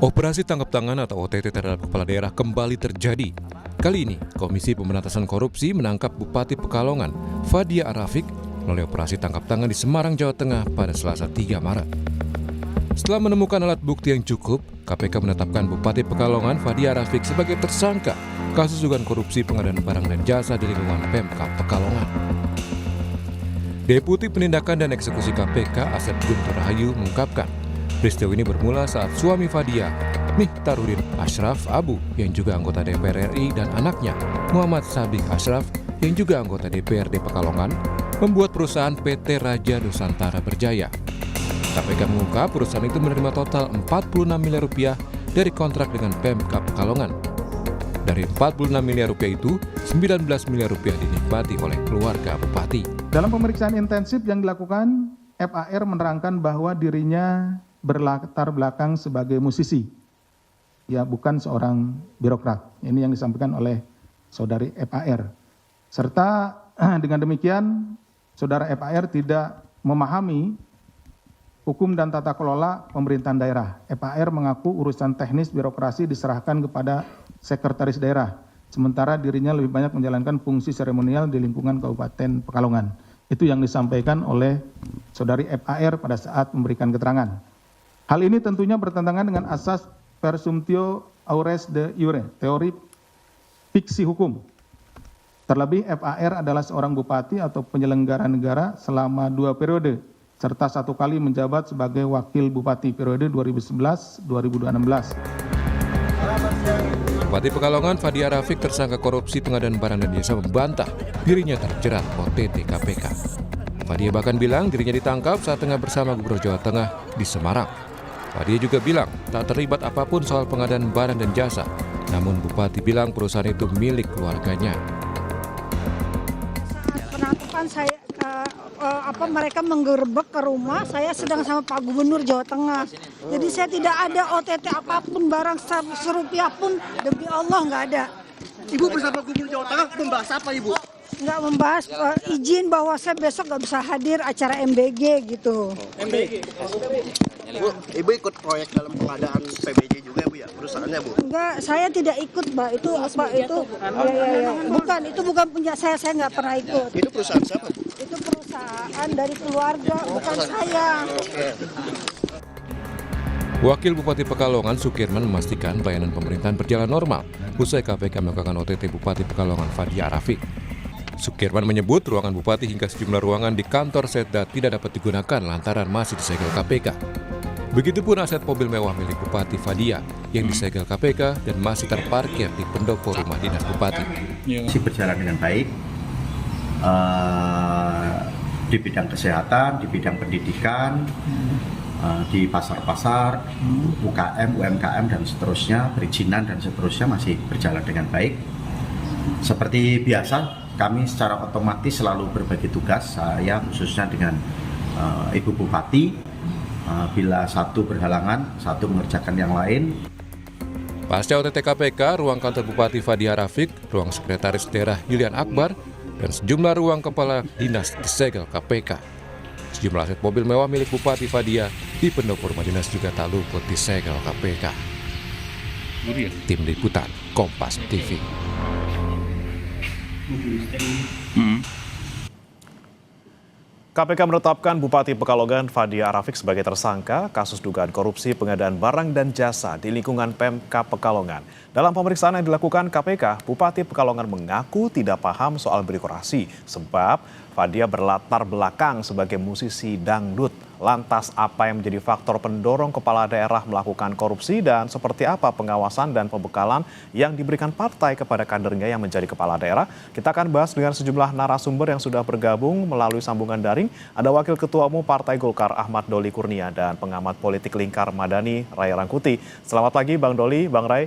Operasi tangkap tangan atau OTT terhadap kepala daerah kembali terjadi. Kali ini, Komisi Pemberantasan Korupsi menangkap Bupati Pekalongan, Fadia Arafik, melalui operasi tangkap tangan di Semarang, Jawa Tengah pada Selasa 3 Maret. Setelah menemukan alat bukti yang cukup, KPK menetapkan Bupati Pekalongan, Fadia Arafik sebagai tersangka kasus dugaan korupsi pengadaan barang dan jasa di lingkungan Pemkab Pekalongan. Deputi Penindakan dan Eksekusi KPK, Asep Guntur Rahayu, mengungkapkan peristiwa ini bermula saat suami Fadia, Mihtarudin Ashraf Abu, yang juga anggota DPR RI, dan anaknya, Muhammad Sabik Ashraf, yang juga anggota DPRD Pekalongan, membuat perusahaan PT Raja Nusantara Berjaya. KPK mengungkap perusahaan itu menerima total 46 miliar rupiah dari kontrak dengan Pemkab Pekalongan. Dari 46 miliar rupiah itu, 19 miliar rupiah dinikmati oleh keluarga Bupati. Dalam pemeriksaan intensif yang dilakukan, FAR menerangkan bahwa dirinya berlatar belakang sebagai musisi, ya bukan seorang birokrat. Ini yang disampaikan oleh saudari FAR. Serta dengan demikian, saudara FAR tidak memahami hukum dan tata kelola pemerintahan daerah. FAR mengaku urusan teknis birokrasi diserahkan kepada sekretaris daerah, sementara dirinya lebih banyak menjalankan fungsi seremonial di lingkungan Kabupaten Pekalongan. Itu yang disampaikan oleh saudari FAR pada saat memberikan keterangan. Hal ini tentunya bertentangan dengan asas presumptio aures de iure, teori fiksi hukum. Terlebih FAR adalah seorang bupati atau penyelenggara negara selama 2 periode, serta 1 kali menjabat sebagai wakil bupati periode 2011-2016. Bupati Pekalongan, Fadia Arafik, tersangka korupsi pengadaan barang dan jasa, membantah dirinya terjerat OTT KPK. Fadia bahkan bilang dirinya ditangkap saat tengah bersama Gubernur Jawa Tengah di Semarang. Fadia juga bilang tak terlibat apapun soal pengadaan barang dan jasa, namun Bupati bilang perusahaan itu milik keluarganya. Penangkapan saya, mereka menggerebek ke rumah, saya sedang sama Pak Gubernur Jawa Tengah. Jadi saya tidak ada OTT apapun, barang serupiah pun, demi Allah nggak ada. Ibu bersama Gubernur Jawa Tengah membahas apa, Ibu? Nggak membahas izin bahwa saya besok nggak bisa hadir acara MBG gitu. MBG? Bu, Ibu ikut proyek dalam pengadaan PBJ juga, Bu, ya, perusahaannya, Bu? Enggak, saya tidak ikut, Mbak. Itu apa itu? Ya. Itu bukan punya saya nggak pernah ikut. Itu perusahaan siapa, Bu? Itu perusahaan dari keluarga, bukan saya. Wakil Bupati Pekalongan, Sukirman, memastikan pelayanan pemerintahan berjalan normal usai KPK melakukan OTT Bupati Pekalongan, Fadia Arafik. Sukirman menyebut ruangan Bupati hingga sejumlah ruangan di kantor Setda tidak dapat digunakan lantaran masih disegel KPK. Begitupun aset mobil mewah milik Bupati Fadia yang disegel KPK dan masih terparkir di pendopo rumah dinas Bupati. Masih berjalan dengan baik di bidang kesehatan, di bidang pendidikan, di pasar-pasar, UKM, UMKM, dan seterusnya, perizinan dan seterusnya masih berjalan dengan baik. Seperti biasa, kami secara otomatis selalu berbagi tugas, saya khususnya dengan Ibu Bupati. Bila satu berhalangan, satu mengerjakan yang lain. Pasca OTT KPK, ruang kantor Bupati Fadia Arafik, ruang Sekretaris Daerah Yulian Akbar, dan sejumlah ruang kepala dinas disegel KPK. Sejumlah aset mobil mewah milik Bupati Fadia di pendopo rumah dinas juga tak luput disegel KPK. Tim Liputan Kompas TV. KPK menetapkan Bupati Pekalongan, Fadia Arafik, sebagai tersangka kasus dugaan korupsi pengadaan barang dan jasa di lingkungan Pemkab Pekalongan. Dalam pemeriksaan yang dilakukan KPK, Bupati Pekalongan mengaku tidak paham soal birokrasi sebab Fadia berlatar belakang sebagai musisi dangdut. Lantas apa yang menjadi faktor pendorong kepala daerah melakukan korupsi dan seperti apa pengawasan dan pembekalan yang diberikan partai kepada kadernya yang menjadi kepala daerah? Kita akan bahas dengan sejumlah narasumber yang sudah bergabung melalui sambungan daring. Ada Wakil Ketua Umum Partai Golkar Ahmad Doli Kurnia dan pengamat politik Lingkar Madani Ray Rangkuti. Selamat pagi Bang Doli, Bang Ray.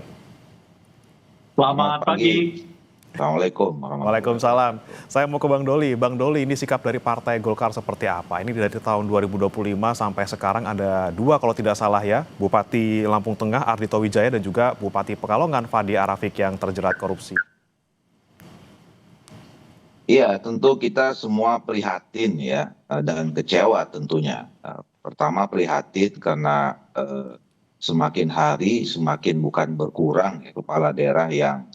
Selamat pagi. Assalamualaikum. Waalaikumsalam. Saya mau ke Bang Doli. Bang Doli, ini sikap dari Partai Golkar seperti apa? Ini dari tahun 2025 sampai sekarang ada 2 kalau tidak salah ya. Bupati Lampung Tengah Ardhito Wijaya dan juga Bupati Pekalongan Fadia Arafik yang terjerat korupsi. Iya, tentu kita semua prihatin ya dan kecewa tentunya. Pertama prihatin karena semakin hari semakin bukan berkurang ya, kepala daerah yang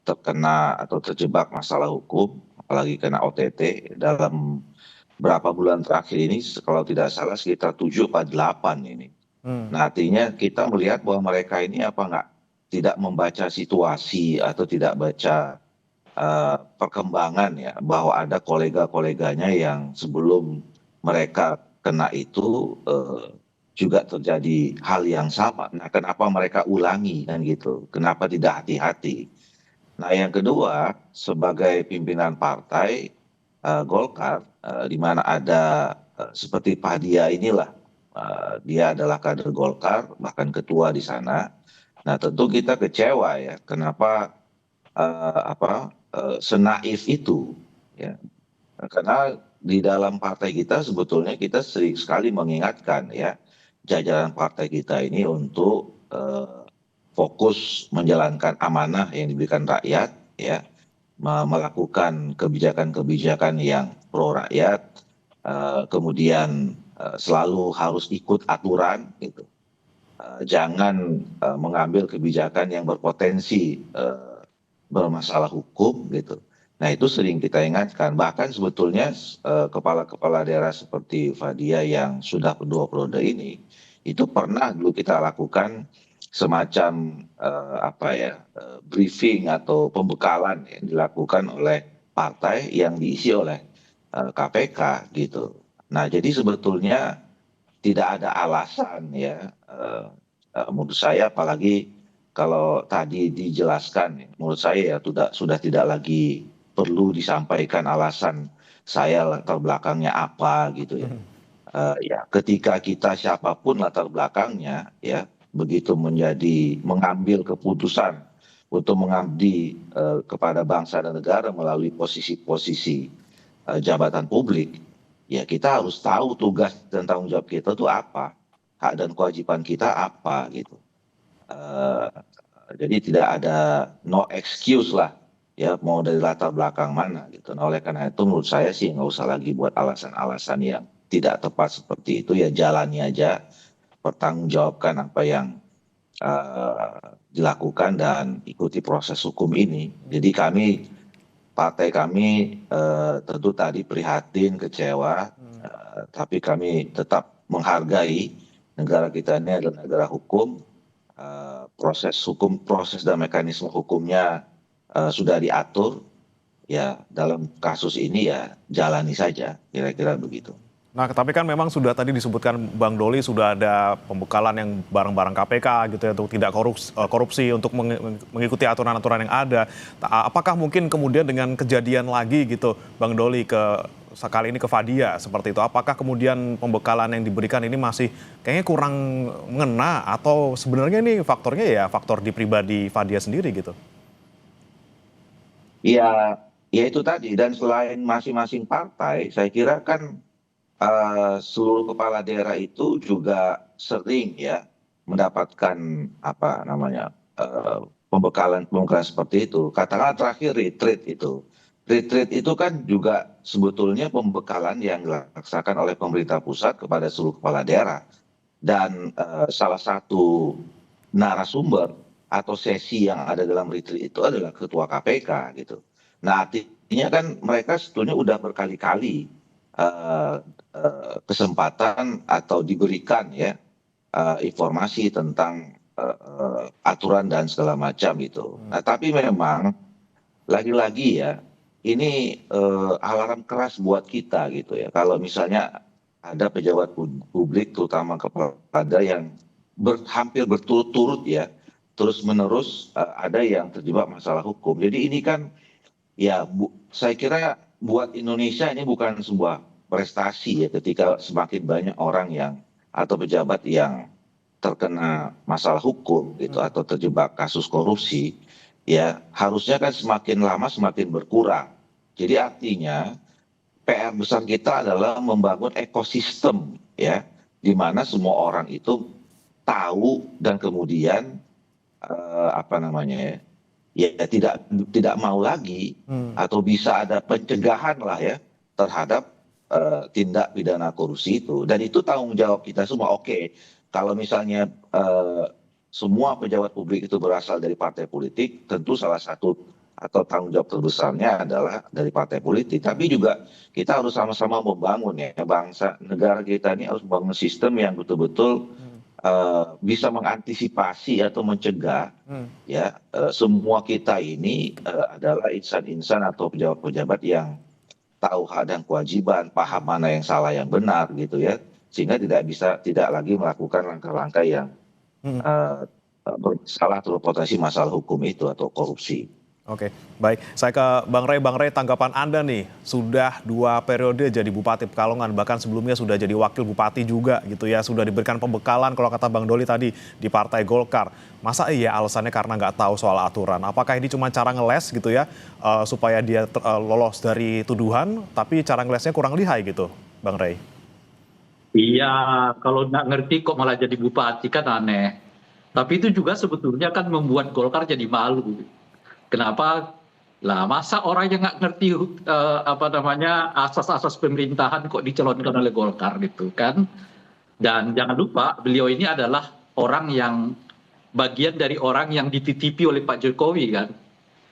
terkena atau terjebak masalah hukum, apalagi kena OTT dalam berapa bulan terakhir ini, kalau tidak salah sekitar 7 atau 8 ini. Nah, artinya kita melihat bahwa mereka ini tidak membaca situasi atau tidak baca perkembangan ya, bahwa ada kolega-koleganya yang sebelum mereka kena itu juga terjadi hal yang sama. Nah, kenapa mereka ulangi kan gitu? Kenapa tidak hati-hati? Nah, yang kedua, sebagai pimpinan partai Golkar, di mana ada seperti Pak Dia inilah, dia adalah kader Golkar, bahkan ketua di sana. Nah, tentu kita kecewa ya, kenapa senaif itu, ya. Karena di dalam partai kita sebetulnya kita sering sekali mengingatkan ya, jajaran partai kita ini untuk fokus menjalankan amanah yang diberikan rakyat, ya, melakukan kebijakan-kebijakan yang pro rakyat, kemudian selalu harus ikut aturan, gitu. Jangan mengambil kebijakan yang berpotensi bermasalah hukum, gitu. Nah, itu sering kita ingatkan. Bahkan sebetulnya kepala-kepala daerah seperti Fadia yang sudah 2 periode ini, itu pernah dulu kita lakukan semacam briefing atau pembekalan yang dilakukan oleh partai yang diisi oleh KPK, gitu. Nah, jadi sebetulnya tidak ada alasan ya, menurut saya, apalagi kalau tadi dijelaskan, menurut saya ya sudah tidak lagi perlu disampaikan alasan saya latar belakangnya apa, gitu ya. Ya, ketika kita siapapun latar belakangnya ya, begitu mengambil keputusan untuk mengabdi kepada bangsa dan negara melalui posisi-posisi jabatan publik, ya kita harus tahu tugas dan tanggung jawab kita itu apa, hak dan kewajiban kita apa, gitu. Jadi tidak ada no excuse lah ya, mau dari latar belakang mana, gitu. Nah, oleh karena itu menurut saya sih nggak usah lagi buat alasan-alasan yang tidak tepat seperti itu, ya jalani aja, pertanggungjawabkan apa yang dilakukan dan ikuti proses hukum ini. Jadi partai kami tentu tadi prihatin, kecewa, tapi kami tetap menghargai negara kita ini adalah negara hukum. Proses dan mekanisme hukumnya sudah diatur, ya dalam kasus ini ya jalani saja, kira-kira begitu. Nah, tapi kan memang sudah tadi disebutkan Bang Doli sudah ada pembekalan yang barang-barang KPK gitu ya, untuk tidak korupsi untuk mengikuti aturan-aturan yang ada. Apakah mungkin kemudian dengan kejadian lagi gitu Bang Doli sekali ini ke Fadia seperti itu, apakah kemudian pembekalan yang diberikan ini masih kayaknya kurang mengena, atau sebenarnya ini faktornya ya faktor di pribadi Fadia sendiri gitu? Ya itu tadi, dan selain masing-masing partai, saya kira kan seluruh kepala daerah itu juga sering ya mendapatkan pembekalan seperti itu. Katakanlah terakhir retreat itu kan juga sebetulnya pembekalan yang dilaksanakan oleh pemerintah pusat kepada seluruh kepala daerah, dan salah satu narasumber atau sesi yang ada dalam retreat itu adalah ketua KPK, gitu. Nah, artinya kan mereka sebetulnya udah berkali-kali kesempatan atau diberikan ya informasi tentang aturan dan segala macam itu. Nah, tapi memang lagi-lagi ya ini alarm keras buat kita, gitu ya. Kalau misalnya ada pejabat publik terutama kepada yang hampir berturut-turut ya terus-menerus ada yang terjebak masalah hukum. Jadi ini kan ya saya kira buat Indonesia ini bukan sebuah prestasi ya, ketika semakin banyak orang atau pejabat yang terkena masalah hukum gitu atau terjebak kasus korupsi, ya harusnya kan semakin lama semakin berkurang. Jadi artinya PR besar kita adalah membangun ekosistem ya, di mana semua orang itu tahu dan kemudian ya tidak mau lagi atau bisa ada pencegahan lah ya terhadap tindak pidana korupsi itu, dan itu tanggung jawab kita semua. Oke, kalau misalnya semua pejabat publik itu berasal dari partai politik, tentu salah satu atau tanggung jawab terbesarnya adalah dari partai politik. Tapi juga kita harus sama-sama membangun ya bangsa negara kita ini harus membangun sistem yang betul-betul bisa mengantisipasi atau mencegah ya semua kita ini adalah insan-insan atau pejabat-pejabat yang tahu hak dan kewajiban, paham mana yang salah yang benar gitu ya, sehingga tidak lagi melakukan langkah-langkah yang salah atau potensi masalah hukum itu atau korupsi. Oke, baik. Saya ke Bang Rey. Bang Rey, tanggapan Anda nih, sudah 2 periode jadi Bupati Pekalongan, bahkan sebelumnya sudah jadi Wakil Bupati juga gitu ya, sudah diberikan pembekalan kalau kata Bang Doli tadi di Partai Golkar. Masa iya alasannya karena nggak tahu soal aturan? Apakah ini cuma cara ngeles gitu ya, supaya dia lolos dari tuduhan, tapi cara ngelesnya kurang lihai gitu, Bang Rey? Iya, kalau nggak ngerti kok malah jadi bupati kan aneh. Tapi itu juga sebetulnya kan membuat Golkar jadi malu. Kenapa? Lah masa orang yang nggak ngerti asas-asas pemerintahan kok dicalonkan oleh Golkar gitu kan? Dan jangan lupa beliau ini adalah orang yang bagian dari orang yang dititipi oleh Pak Jokowi kan?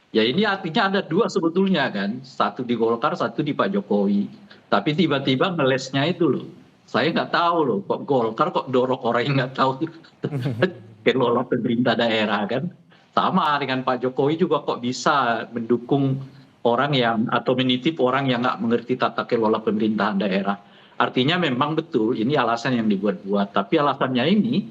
Ya ini artinya ada 2 sebetulnya kan, satu di Golkar, satu di Pak Jokowi. Tapi tiba-tiba ngelesnya itu loh, saya nggak tahu loh, kok Golkar kok dorong orang yang nggak tahu kelola pemerintah daerah kan? Sama dengan Pak Jokowi juga kok bisa mendukung orang yang atau menitip orang yang nggak mengerti tata kelola pemerintahan daerah. Artinya memang betul ini alasan yang dibuat-buat, tapi alasannya ini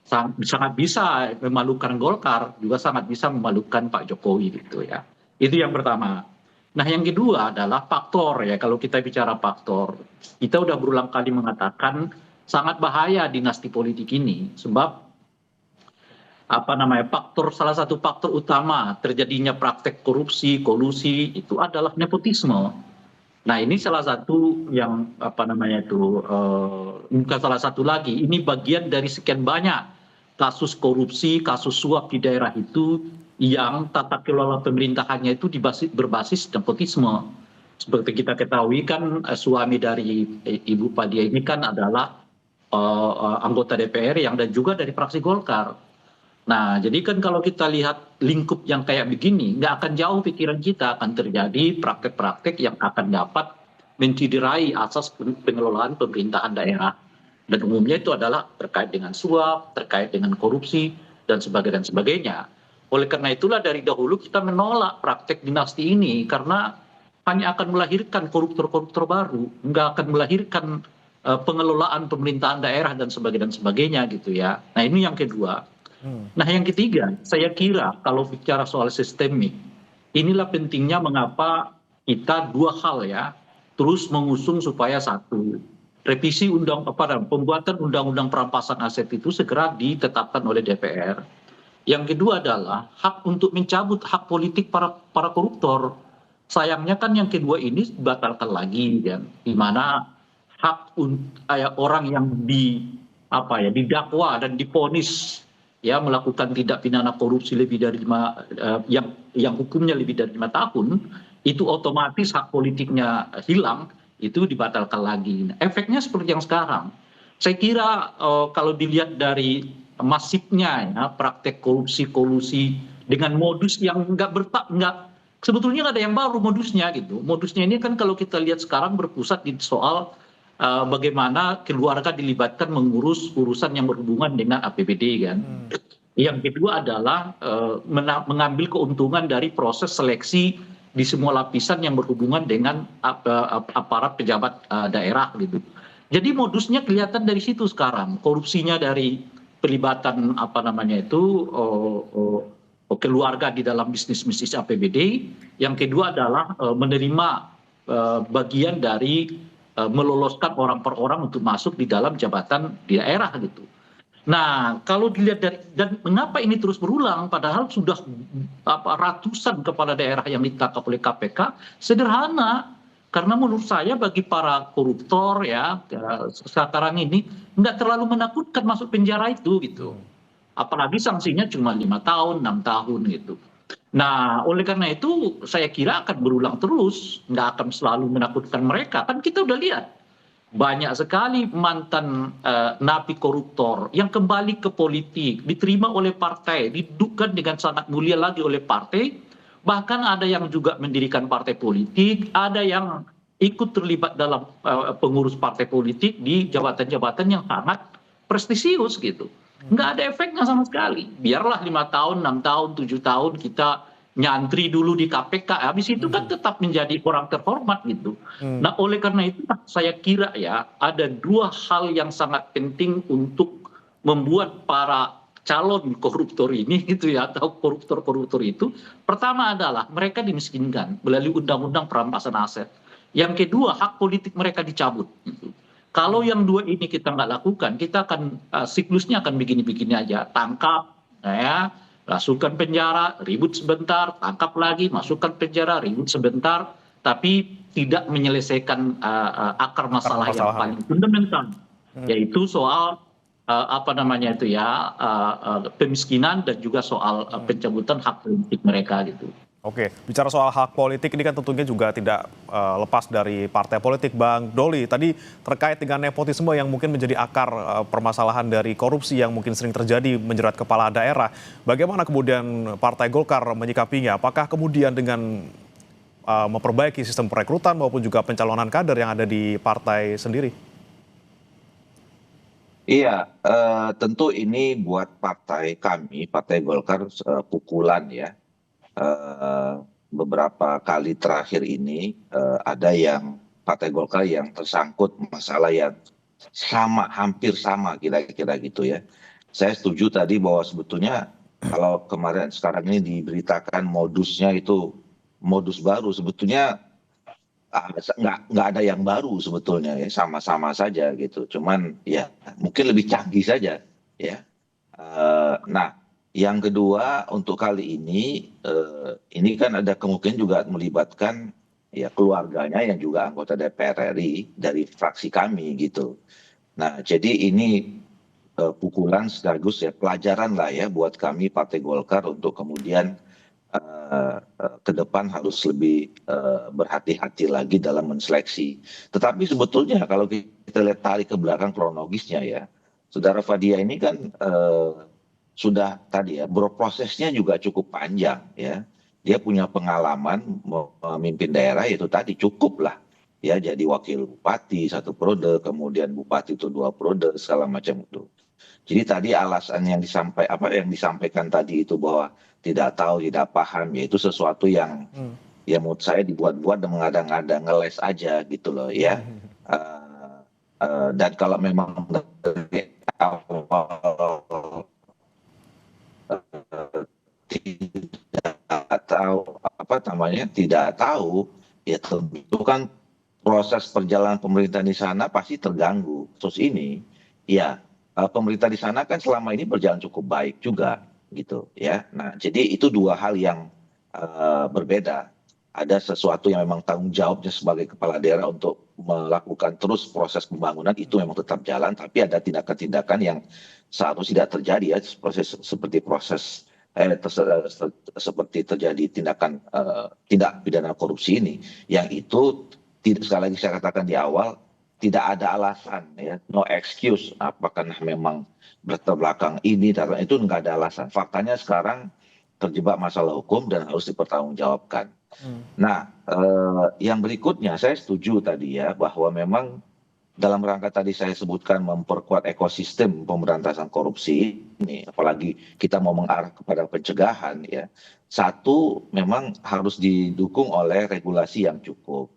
sangat bisa memalukan Golkar, juga sangat bisa memalukan Pak Jokowi gitu ya. Itu yang pertama. Nah yang kedua adalah faktor ya, kalau kita bicara faktor, kita udah berulang kali mengatakan sangat bahaya dinasti politik ini, sebab salah satu faktor utama terjadinya praktek korupsi, kolusi itu adalah nepotisme. Nah ini salah satu yang bukan salah satu lagi, ini bagian dari sekian banyak kasus korupsi, kasus suap di daerah itu yang tata kelola pemerintahannya itu berbasis nepotisme. Seperti kita ketahui kan suami dari Ibu Fadia ini kan adalah anggota DPR dan juga dari fraksi Golkar. Nah, jadi kan kalau kita lihat lingkup yang kayak begini, nggak akan jauh pikiran kita akan terjadi praktek-praktek yang akan dapat menciderai asas pengelolaan pemerintahan daerah. Dan umumnya itu adalah terkait dengan suap, terkait dengan korupsi, dan sebagainya. Oleh karena itulah dari dahulu kita menolak praktek dinasti ini, karena hanya akan melahirkan koruptor-koruptor baru, nggak akan melahirkan pengelolaan pemerintahan daerah dan sebagainya gitu ya. Nah ini yang kedua. Nah yang ketiga, saya kira kalau bicara soal sistemik, inilah pentingnya mengapa kita 2 hal ya, terus mengusung supaya satu, revisi pembuatan undang-undang perampasan aset itu segera ditetapkan oleh DPR. Yang kedua adalah hak untuk mencabut hak politik para koruptor. Sayangnya kan yang kedua ini dibatalkan lagi, ya, di mana hak orang yang didakwa dan divonis ya melakukan tindak pidana korupsi lebih dari yang hukumnya lebih dari 5 tahun, itu otomatis hak politiknya hilang, itu dibatalkan lagi. Nah, efeknya seperti yang sekarang. Saya kira kalau dilihat dari masifnya ya, praktek korupsi kolusi dengan modus yang sebetulnya nggak ada yang baru modusnya gitu. Modusnya ini kan kalau kita lihat sekarang berpusat di soal bagaimana keluarga dilibatkan mengurus urusan yang berhubungan dengan APBD kan. Yang kedua adalah mengambil keuntungan dari proses seleksi di semua lapisan yang berhubungan dengan aparat pejabat daerah gitu. Jadi modusnya kelihatan dari situ sekarang. Korupsinya dari pelibatan keluarga di dalam bisnis APBD. Yang kedua adalah menerima bagian dari meloloskan orang per orang untuk masuk di dalam jabatan di daerah gitu. Nah, kalau dilihat dan mengapa ini terus berulang padahal sudah ratusan kepala daerah yang ditangkap oleh KPK, sederhana. Karena menurut saya bagi para koruptor ya sekarang ini nggak terlalu menakutkan masuk penjara itu gitu. Apalagi sanksinya cuma 5 tahun, 6 tahun gitu. Nah, oleh karena itu saya kira akan berulang terus, nggak akan selalu menakutkan mereka. Kan kita udah lihat banyak sekali mantan napi koruptor yang kembali ke politik, diterima oleh partai, didudukkan dengan sangat mulia lagi oleh partai, bahkan ada yang juga mendirikan partai politik, ada yang ikut terlibat dalam pengurus partai politik di jabatan-jabatan yang sangat prestisius gitu. Nggak ada efeknya sama sekali. Biarlah 5 tahun, 6 tahun, 7 tahun kita nyantri dulu di KPK, habis itu kan tetap menjadi orang terhormat gitu. Nah, oleh karena itu saya kira ya ada dua hal yang sangat penting untuk membuat para calon koruptor ini gitu ya, atau koruptor-koruptor itu. Pertama adalah mereka dimiskinkan melalui undang-undang perampasan aset. Yang kedua, hak politik mereka dicabut gitu. Kalau yang dua ini kita nggak lakukan, kita akan siklusnya akan begini-begini aja, tangkap ya, masukkan penjara, ribut sebentar, tangkap lagi, masukkan penjara, ribut sebentar, tapi tidak menyelesaikan akar masalah yang paling fundamental, yaitu soal pemiskinan dan juga soal pencabutan hak politik mereka gitu. Oke, bicara soal hak politik ini kan tentunya juga tidak lepas dari partai politik, Bang Doli. Tadi terkait dengan nepotisme yang mungkin menjadi akar permasalahan dari korupsi yang mungkin sering terjadi menjerat kepala daerah. Bagaimana kemudian Partai Golkar menyikapinya? Apakah kemudian dengan memperbaiki sistem perekrutan maupun juga pencalonan kader yang ada di partai sendiri? Iya, tentu ini buat partai kami, Partai Golkar, pukulan ya. Beberapa kali terakhir ini ada yang Partai Golkar yang tersangkut masalah yang hampir sama kira-kira gitu ya. Saya setuju tadi bahwa sebetulnya kalau sekarang ini diberitakan modusnya itu modus baru, sebetulnya nggak ada yang baru sebetulnya ya, sama-sama saja gitu. Cuman ya mungkin lebih canggih saja ya. Nah, yang kedua untuk kali ini kan ada kemungkinan juga melibatkan ya keluarganya yang juga anggota DPR RI dari fraksi kami gitu. Nah, jadi ini pukulan sekaligus ya pelajaran lah ya buat kami Partai Golkar untuk kemudian ke depan harus lebih berhati-hati lagi dalam menseleksi. Tetapi sebetulnya kalau kita lihat tarik ke belakang kronologisnya ya, Saudara Fadia ini kan sudah tadi ya berprosesnya juga cukup panjang ya. Dia punya pengalaman memimpin daerah, itu tadi cukup lah ya, jadi wakil bupati 1 periode, kemudian bupati itu 2 periode, segala macam itu. Jadi tadi alasan yang disampaikan tadi itu bahwa tidak tahu, tidak paham, ya itu sesuatu yang ya menurut saya dibuat-buat dan mengada-ngada, ngeles aja gitu loh ya. Dan kalau memang dari awal tidak tahu ya tentu kan proses perjalanan pemerintah di sana pasti terganggu. Terus ini ya pemerintah di sana kan selama ini berjalan cukup baik juga gitu ya. Nah, jadi itu dua hal yang berbeda. Ada sesuatu yang memang tanggung jawabnya sebagai kepala daerah untuk melakukan terus proses pembangunan itu memang tetap jalan, tapi ada tindakan-tindakan yang seharusnya tidak terjadi ya, seperti terjadi tindakan tindak pidana korupsi ini, yang itu tidak, sekali lagi saya katakan di awal, tidak ada alasan ya, no excuse, apakah memang berlatar belakang ini dan itu nggak ada alasan. Faktanya sekarang terjebak masalah hukum dan harus dipertanggungjawabkan. Nah, yang berikutnya saya setuju tadi ya bahwa memang dalam rangka tadi saya sebutkan memperkuat ekosistem pemberantasan korupsi ini, apalagi kita mau mengarah kepada pencegahan ya. Satu, memang harus didukung oleh regulasi yang cukup.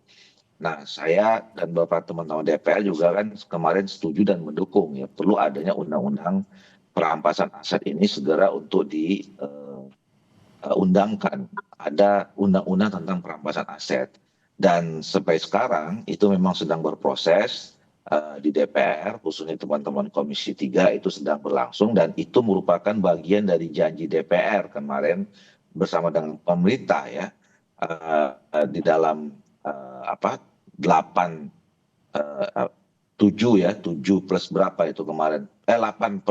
Nah, saya dan beberapa teman-teman DPR juga kan kemarin setuju dan mendukung ya perlu adanya undang-undang perampasan aset ini segera untuk diundangkan. Ada undang-undang tentang perampasan aset. Dan sampai sekarang itu memang sedang berproses di DPR, khususnya teman-teman Komisi 3 itu sedang berlangsung, dan itu merupakan bagian dari janji DPR kemarin bersama dengan pemerintah ya, di dalam 7 plus berapa itu kemarin, 8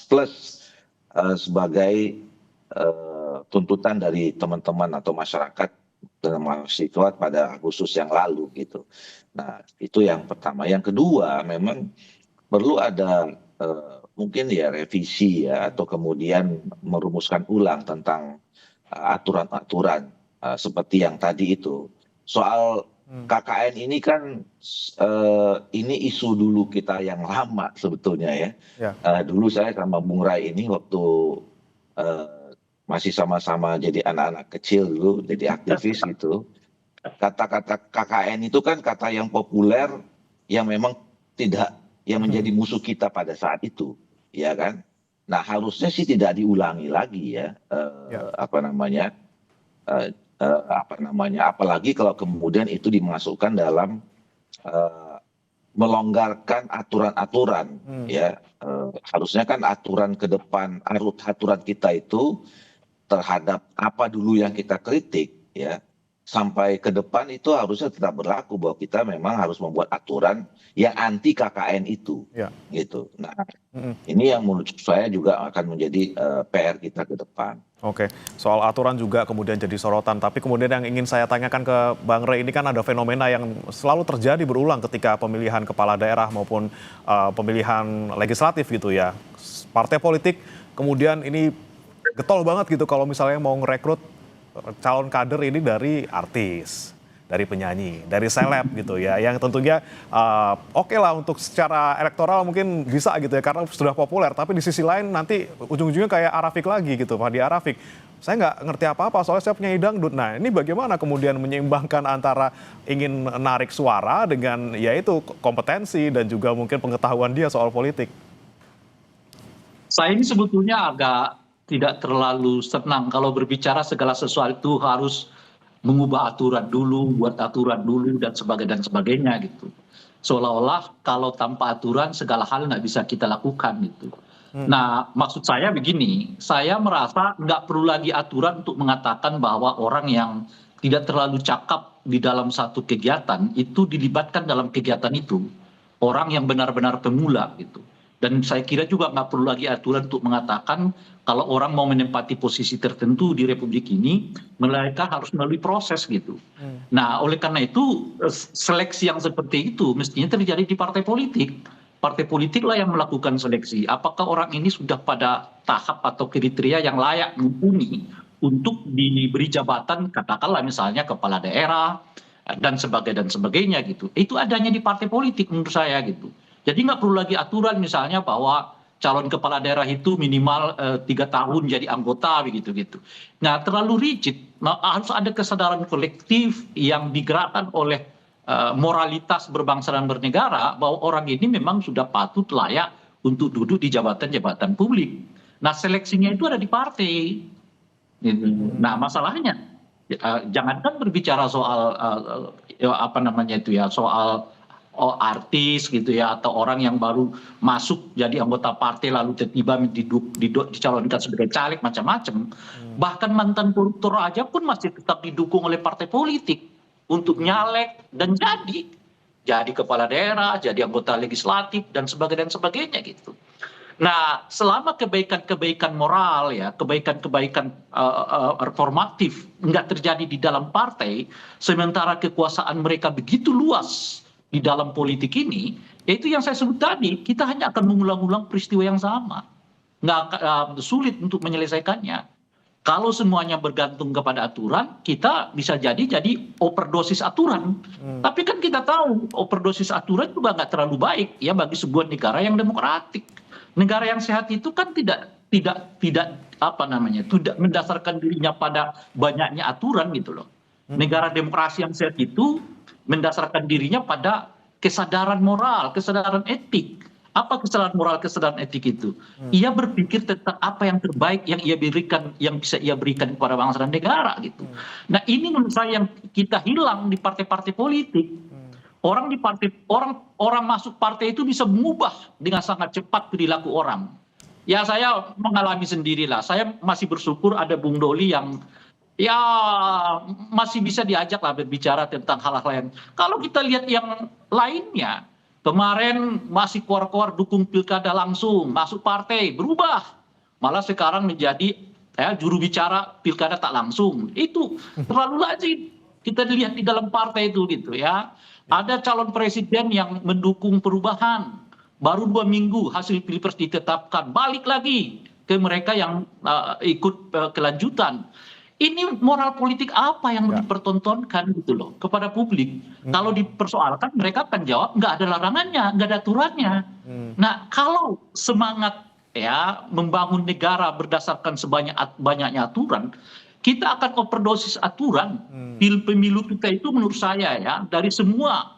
plus sebagai tuntutan dari teman-teman atau masyarakat dan mahasiswa pada Agustus yang lalu gitu. Nah, itu yang pertama. Yang kedua, memang perlu ada mungkin ya revisi ya, atau kemudian merumuskan ulang tentang aturan-aturan seperti yang tadi itu. Soal KKN ini kan ini isu dulu kita yang lama sebetulnya ya. Dulu saya sama Bung Rai ini waktu masih sama-sama jadi anak-anak kecil dulu, jadi aktivis gitu. Kata-kata KKN itu kan kata yang populer yang memang tidak, yang menjadi musuh kita pada saat itu, ya kan? Nah, harusnya sih tidak diulangi lagi ya, apalagi kalau kemudian itu dimasukkan dalam melonggarkan aturan-aturan, ya. Harusnya kan aturan ke depan, aturan kita itu terhadap apa dulu yang kita kritik, ya, sampai ke depan itu harusnya tetap berlaku bahwa kita memang harus membuat aturan yang anti KKN itu, gitu. Nah, ini yang menurut saya juga akan menjadi PR kita ke depan. Oke, soal aturan juga kemudian jadi sorotan, tapi kemudian yang ingin saya tanyakan ke Bang Rey, ini kan ada fenomena yang selalu terjadi berulang ketika pemilihan kepala daerah maupun pemilihan legislatif gitu ya. Partai politik kemudian ini getol banget gitu kalau misalnya mau ngerekrut calon kader ini dari artis, dari penyanyi, dari seleb gitu ya, yang tentunya oke lah untuk secara elektoral mungkin bisa gitu ya karena sudah populer, tapi di sisi lain nanti ujung-ujungnya kayak Arafik lagi gitu, Fadi Arafik. Saya nggak ngerti apa-apa soalnya saya penyanyi dangdut. Nah, ini bagaimana kemudian menyeimbangkan antara ingin menarik suara dengan yaitu kompetensi dan juga mungkin pengetahuan dia soal politik? Saya ini sebetulnya agak tidak terlalu senang kalau berbicara segala sesuatu harus mengubah aturan dulu, buat aturan dulu dan sebagainya gitu. Seolah-olah kalau tanpa aturan segala hal nggak bisa kita lakukan gitu. Nah, maksud saya begini, saya merasa nggak perlu lagi aturan untuk mengatakan bahwa orang yang tidak terlalu cakap di dalam satu kegiatan itu dilibatkan dalam kegiatan itu. Orang yang benar-benar pemula gitu. Dan saya kira juga nggak perlu lagi aturan untuk mengatakan kalau orang mau menempati posisi tertentu di Republik ini, mereka harus melalui proses gitu. Nah, oleh karena itu seleksi yang seperti itu mestinya terjadi di partai politik. Partai politik lah yang melakukan seleksi. Apakah orang ini sudah pada tahap atau kriteria yang layak mumpuni untuk diberi jabatan, katakanlah misalnya kepala daerah dan sebagainya gitu. Itu adanya di partai politik menurut saya gitu. Jadi nggak perlu lagi aturan misalnya bahwa calon kepala daerah itu minimal 3 tahun jadi anggota begitu gitu. Nah, terlalu rigid. Nah, harus ada kesadaran kolektif yang digerakkan oleh moralitas berbangsa dan bernegara bahwa orang ini memang sudah patut layak untuk duduk di jabatan-jabatan publik. Nah, seleksinya itu ada di partai. Nah, masalahnya jangankan berbicara soal soal artis gitu ya, atau orang yang baru masuk jadi anggota partai lalu tiba-tiba dicalonkan sebagai caleg macam-macam. Bahkan mantan koruptor aja pun masih tetap didukung oleh partai politik untuk nyalek dan jadi kepala daerah, jadi anggota legislatif dan sebagainya gitu. Nah, selama kebaikan-kebaikan moral ya, kebaikan-kebaikan reformatif nggak terjadi di dalam partai, sementara kekuasaan mereka begitu luas di dalam politik ini, yaitu yang saya sebut tadi, kita hanya akan mengulang-ulang peristiwa yang sama. Nggak sulit untuk menyelesaikannya. Kalau semuanya bergantung kepada aturan, kita bisa jadi overdosis aturan. Tapi kan kita tahu overdosis aturan juga nggak terlalu baik ya bagi sebuah negara yang demokratik. Negara yang sehat itu kan tidak mendasarkan dirinya pada banyaknya aturan gitu loh. Negara demokrasi yang sehat itu mendasarkan dirinya pada kesadaran moral, kesadaran etik. Apa kesadaran moral, kesadaran etik itu? Ia berpikir tentang apa yang terbaik yang ia berikan, yang bisa ia berikan kepada bangsa dan negara gitu. Nah, ini menurut saya yang kita hilang di partai-partai politik. Orang masuk partai itu bisa mengubah dengan sangat cepat perilaku orang. Ya, saya mengalami sendirilah. Saya masih bersyukur ada Bung Doli yang ya masih bisa diajak lah berbicara tentang hal-hal lain. Kalau kita lihat yang lainnya, kemarin masih keluar-keluar dukung pilkada langsung, masuk partai, berubah. Malah sekarang menjadi juru bicara pilkada tak langsung. Itu terlalu lazim. kita lihat di dalam partai itu gitu ya. Ada calon presiden yang mendukung perubahan, baru 2 minggu hasil pilpres ditetapkan, balik lagi ke mereka yang ikut kelanjutan. Ini moral politik apa yang dipertontonkan gitu loh kepada publik. Kalau dipersoalkan mereka akan jawab nggak ada larangannya, nggak ada aturannya. Nah kalau semangat ya membangun negara berdasarkan banyaknya aturan, kita akan overdosis aturan. Pemilu kita itu menurut saya ya dari semua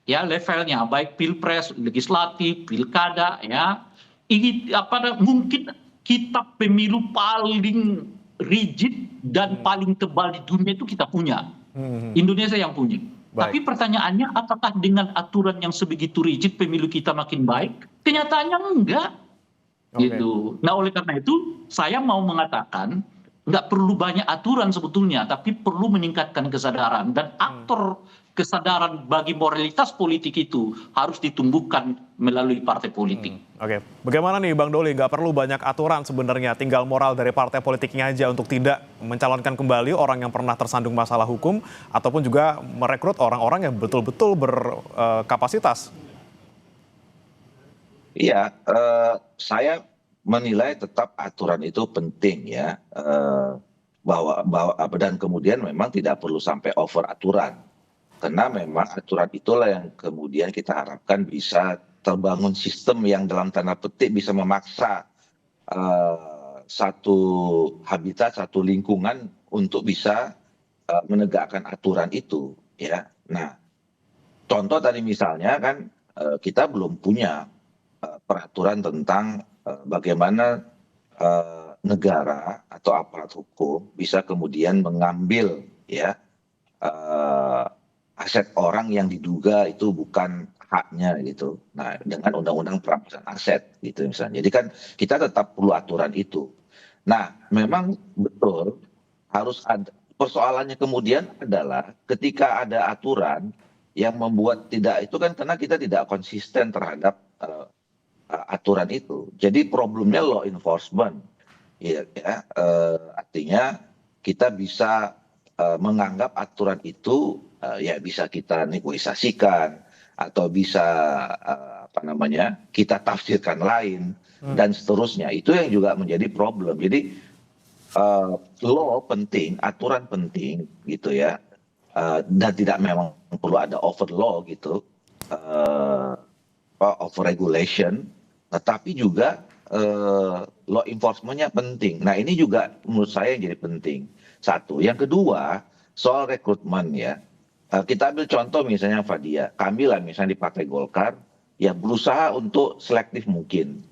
ya levelnya, baik pilpres, legislatif, pilkada ya, ini mungkin kitab pemilu paling rigid dan paling tebal di dunia itu kita punya. Indonesia yang punya. Tapi pertanyaannya apakah dengan aturan yang sebegitu rigid pemilu kita makin baik? Kenyataannya enggak. Gitu. Nah oleh karena itu saya mau mengatakan nggak perlu banyak aturan sebetulnya, tapi perlu meningkatkan kesadaran dan aktor kesadaran bagi moralitas politik itu harus ditumbuhkan melalui partai politik. Oke, bagaimana nih Bang Doli? Nggak perlu banyak aturan sebenarnya, tinggal moral dari partai politiknya aja untuk tidak mencalonkan kembali orang yang pernah tersandung masalah hukum ataupun juga merekrut orang-orang yang betul-betul berkapasitas. Iya, saya menilai tetap aturan itu penting ya, bahwa dan kemudian memang tidak perlu sampai over aturan, karena memang aturan itulah yang kemudian kita harapkan bisa terbangun sistem yang dalam tanda petik bisa memaksa satu habitat, satu lingkungan untuk bisa menegakkan aturan itu ya. Nah, contoh tadi misalnya kan kita belum punya peraturan tentang bagaimana negara atau aparat hukum bisa kemudian mengambil ya aset orang yang diduga itu bukan haknya gitu. Nah, dengan undang-undang perampasan aset gitu misalnya. Jadi kan kita tetap perlu aturan itu. Nah, memang betul harus ada. Persoalannya kemudian adalah ketika ada aturan yang membuat tidak itu kan karena kita tidak konsisten terhadap aturan itu. Jadi problemnya law enforcement, artinya kita bisa menganggap aturan itu ya bisa kita negosiasikan atau bisa kita tafsirkan lain dan seterusnya. Itu yang juga menjadi problem. Jadi law penting, aturan penting gitu ya, dan tidak memang perlu ada over law gitu, over regulation. Tetapi juga law enforcement-nya penting. Nah ini juga menurut saya yang jadi penting. Satu. Yang kedua soal rekrutmen ya. Kita ambil contoh misalnya Fadia. Kami lah misalnya di Partai Golkar ya berusaha untuk selektif mungkin.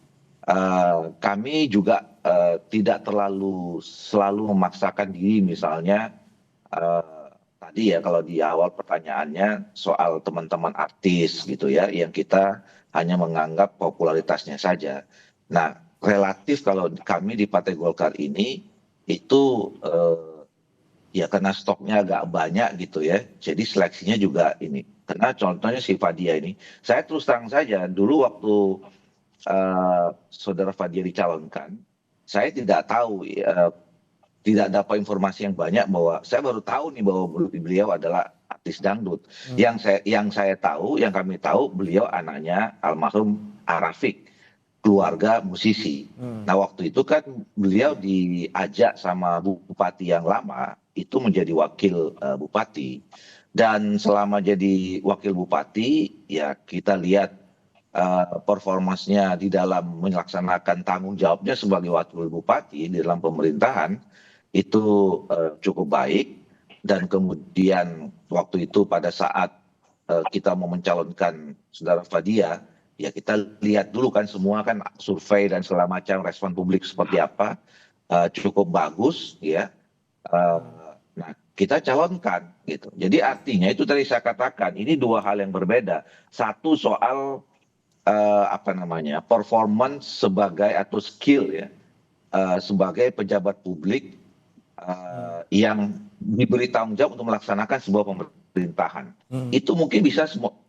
Kami juga tidak terlalu selalu memaksakan diri misalnya. Tadi ya kalau di awal pertanyaannya soal teman-teman artis gitu ya. Yang kita hanya menganggap popularitasnya saja. Nah, relatif kalau kami di Partai Golkar ini itu ya karena stoknya agak banyak gitu ya. Jadi seleksinya juga ini. Karena contohnya si Fadia ini, saya terus terang saja dulu waktu saudara Fadia dicalonkan, saya tidak tahu, tidak dapat informasi yang banyak bahwa saya baru tahu nih bahwa beliau adalah artis dangdut. Yang saya tahu, yang kami tahu beliau anaknya almarhum Arafiq, keluarga musisi. Nah waktu itu kan beliau diajak sama bupati yang lama itu menjadi wakil bupati. Dan selama jadi wakil bupati ya kita lihat performansnya di dalam melaksanakan tanggung jawabnya sebagai wakil bupati di dalam pemerintahan itu cukup baik. Dan kemudian waktu itu pada saat kita mau mencalonkan saudara Fadia, ya kita lihat dulu kan semua kan survei dan segala macam respon publik seperti apa, cukup bagus ya. Nah kita calonkan gitu. Jadi artinya itu tadi saya katakan ini dua hal yang berbeda. Satu soal performance sebagai atau skill ya sebagai pejabat publik yang diberi tanggung jawab untuk melaksanakan sebuah pemerintahan. Itu mungkin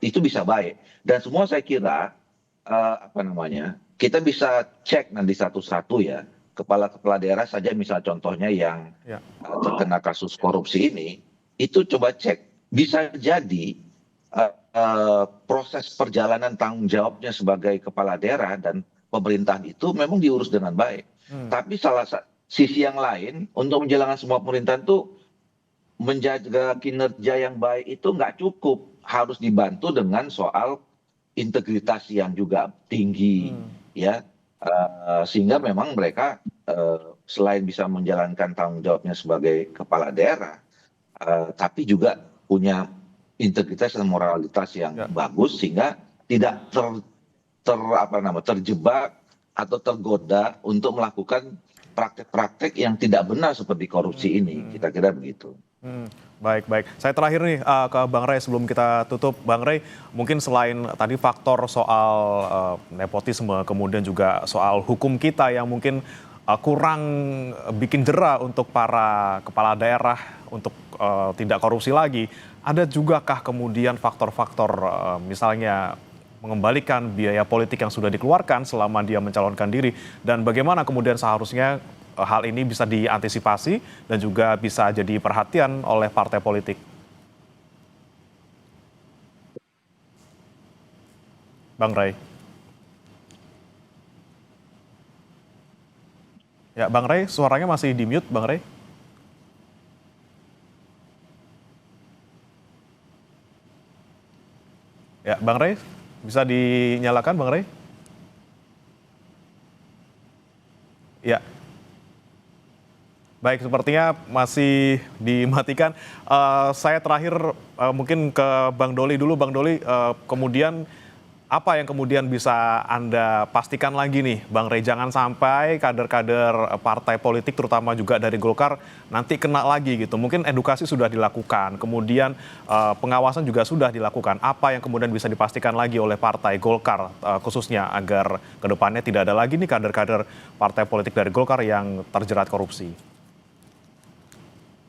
itu bisa baik. Dan semua saya kira kita bisa cek nanti satu-satu ya. Kepala-kepala daerah saja misal contohnya yang terkena kasus korupsi ini, itu coba cek, bisa jadi proses perjalanan tanggung jawabnya sebagai kepala daerah dan pemerintahan itu memang diurus dengan baik. Tapi sisi yang lain untuk menjalankan semua pemerintahan itu menjaga kinerja yang baik itu nggak cukup, harus dibantu dengan soal integritas yang juga tinggi, ya. Sehingga memang mereka selain bisa menjalankan tanggung jawabnya sebagai kepala daerah, tapi juga punya integritas dan moralitas yang bagus sehingga tidak terjebak atau tergoda untuk melakukan praktek-praktek yang tidak benar seperti korupsi ini. Kita kira begitu. Baik. Saya terakhir nih ke Bang Rey sebelum kita tutup. Bang Rey, mungkin selain tadi faktor soal nepotisme, kemudian juga soal hukum kita yang mungkin kurang bikin jera untuk para kepala daerah untuk tidak korupsi lagi, ada juga kah kemudian faktor-faktor misalnya mengembalikan biaya politik yang sudah dikeluarkan selama dia mencalonkan diri, dan bagaimana kemudian seharusnya hal ini bisa diantisipasi dan juga bisa jadi perhatian oleh partai politik? Bang Rey. Ya, Bang Rey, suaranya masih di mute, Bang Rey. Ya, Bang Rey, bisa dinyalakan, Bang Rey? Ya. Baik, sepertinya masih dimatikan. Saya terakhir mungkin ke Bang Doli dulu. Bang Doli, kemudian apa yang kemudian bisa Anda pastikan lagi nih, Bang Rey, jangan sampai kader-kader partai politik terutama juga dari Golkar nanti kena lagi gitu. Mungkin edukasi sudah dilakukan, kemudian pengawasan juga sudah dilakukan. Apa yang kemudian bisa dipastikan lagi oleh partai Golkar khususnya agar kedepannya tidak ada lagi nih kader-kader partai politik dari Golkar yang terjerat korupsi?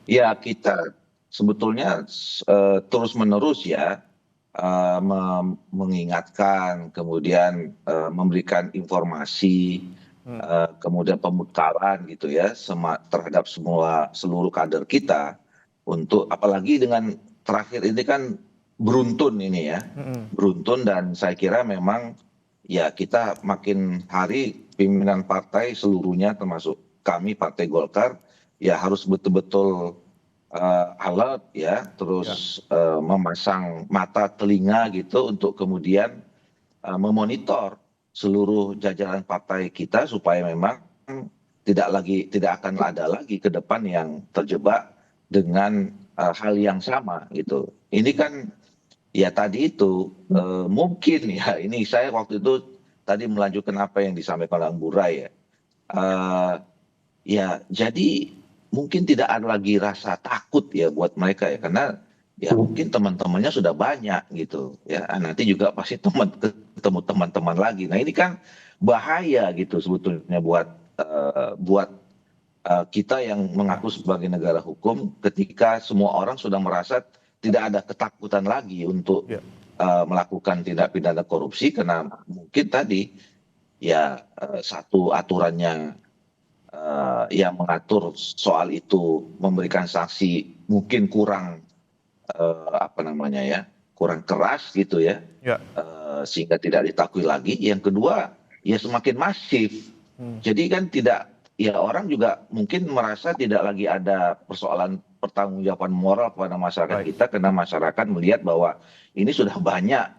Ya, kita sebetulnya terus-menerus ya mengingatkan, kemudian memberikan informasi, kemudian pemutaran gitu ya terhadap seluruh kader kita untuk, apalagi dengan terakhir ini kan beruntun ini ya, beruntun, dan saya kira memang ya kita makin hari pimpinan partai seluruhnya termasuk kami Partai Golkar ya harus betul-betul alert ya, terus memasang mata telinga gitu untuk kemudian memonitor seluruh jajaran partai kita supaya memang tidak akan ada lagi ke depan yang terjebak dengan hal yang sama gitu. Ini kan ya tadi itu mungkin ya, ini saya waktu itu tadi melanjutkan apa yang disampaikan oleh Burai ya. Ya jadi mungkin tidak ada lagi rasa takut ya buat mereka ya, karena ya mungkin teman-temannya sudah banyak gitu ya, nanti juga pasti ketemu teman-teman lagi. Nah ini kan bahaya gitu sebetulnya buat kita yang mengaku sebagai negara hukum, ketika semua orang sudah merasa tidak ada ketakutan lagi untuk melakukan tindak pidana korupsi, karena mungkin tadi ya satu aturannya yang mengatur soal itu memberikan sanksi mungkin kurang kurang keras gitu ya, sehingga tidak ditakui lagi. Yang kedua ya semakin masif, jadi kan tidak ya, orang juga mungkin merasa tidak lagi ada persoalan pertanggungjawaban moral kepada masyarakat kita, karena masyarakat melihat bahwa ini sudah banyak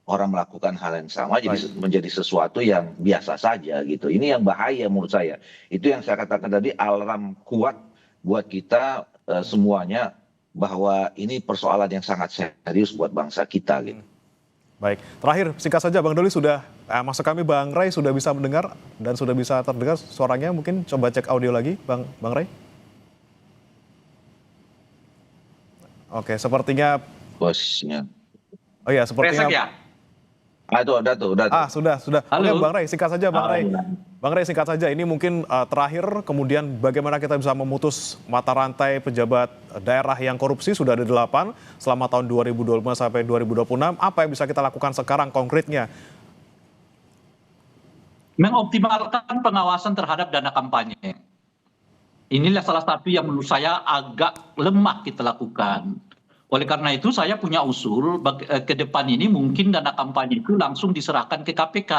orang melakukan hal yang sama, jadi menjadi sesuatu yang biasa saja gitu. Ini yang bahaya menurut saya. Itu yang saya katakan tadi, alarm kuat buat kita semuanya, bahwa ini persoalan yang sangat serius buat bangsa kita gitu. Baik, terakhir singkat saja Bang Doli, sudah maksud kami Bang Rey sudah bisa mendengar dan sudah bisa terdengar suaranya, mungkin coba cek audio lagi Bang Rey. Oke, sepertinya Bosnya. Oh iya, sepertinya ya? Udah tuh. Sudah. Oke, Halo. Bang Rey, singkat saja Bang Rey. Bang Rey, singkat saja. Ini mungkin terakhir, kemudian bagaimana kita bisa memutus mata rantai pejabat daerah yang korupsi, sudah ada 8 selama tahun 2025 sampai 2026. Apa yang bisa kita lakukan sekarang konkretnya? Mengoptimalkan pengawasan terhadap dana kampanye. inilah salah satu yang menurut saya agak lemah kita lakukan. Oleh karena itu saya punya usul ke depan ini mungkin dana kampanye itu langsung diserahkan ke KPK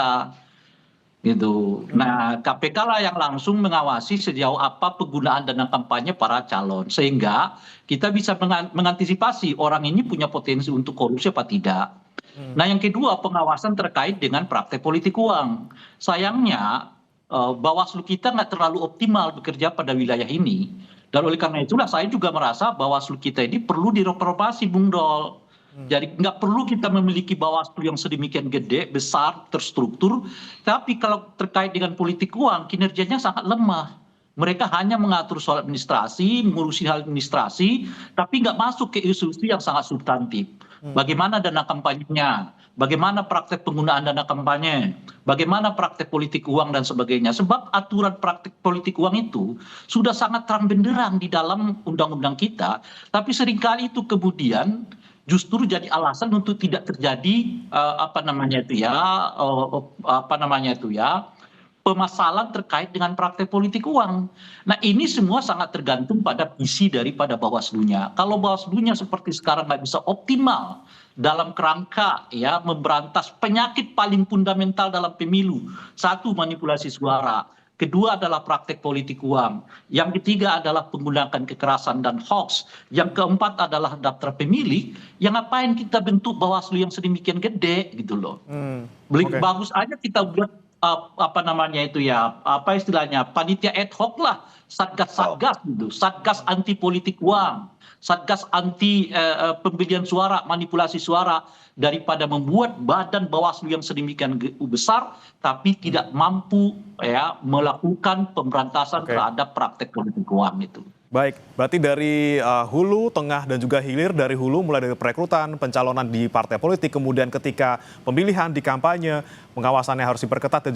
gitu. Nah, KPK lah yang langsung mengawasi sejauh apa penggunaan dana kampanye para calon sehingga kita bisa mengantisipasi orang ini punya potensi untuk korupsi apa tidak. Nah, yang kedua pengawasan terkait dengan praktek politik uang. Sayangnya Bawaslu kita nggak terlalu optimal bekerja pada wilayah ini. Dan oleh karena itulah saya juga merasa Bawaslu kita ini perlu direformasi, Bung Dol. Jadi nggak perlu kita memiliki Bawaslu yang sedemikian gede, besar, terstruktur. Tapi kalau terkait dengan politik uang, kinerjanya sangat lemah. Mereka hanya mengatur soal administrasi, mengurusi hal administrasi, tapi nggak masuk ke isu-isu yang sangat substantif. Bagaimana dana kampanyenya, bagaimana praktek penggunaan dana kampanye, bagaimana praktek politik uang dan sebagainya. Sebab aturan praktek politik uang itu sudah sangat terang benderang di dalam undang-undang kita, tapi seringkali itu kemudian justru jadi alasan untuk tidak terjadi permasalahan terkait dengan praktek politik uang. Nah ini semua sangat tergantung pada visi daripada Bawaslu-nya. Kalau Bawaslu-nya seperti sekarang nggak bisa optimal dalam kerangka ya memberantas penyakit paling fundamental dalam pemilu. Satu, manipulasi suara. Kedua adalah praktek politik uang. Yang ketiga adalah penggunaan kekerasan dan hoax. Yang keempat adalah daftar pemilih. Yang ngapain kita bentuk Bawaslu yang sedemikian gede gitu loh. Bagus aja kita buat panitia ad hoc lah, satgas gitu, satgas anti politik uang, satgas anti pembelian suara, manipulasi suara, daripada membuat badan Bawaslu yang sedemikian besar tapi tidak mampu ya melakukan pemberantasan terhadap praktek politik uang itu. Baik, berarti dari hulu, tengah, dan juga hilir. Dari hulu mulai dari perekrutan, pencalonan di partai politik, kemudian ketika pemilihan di kampanye, pengawasannya harus diperketat.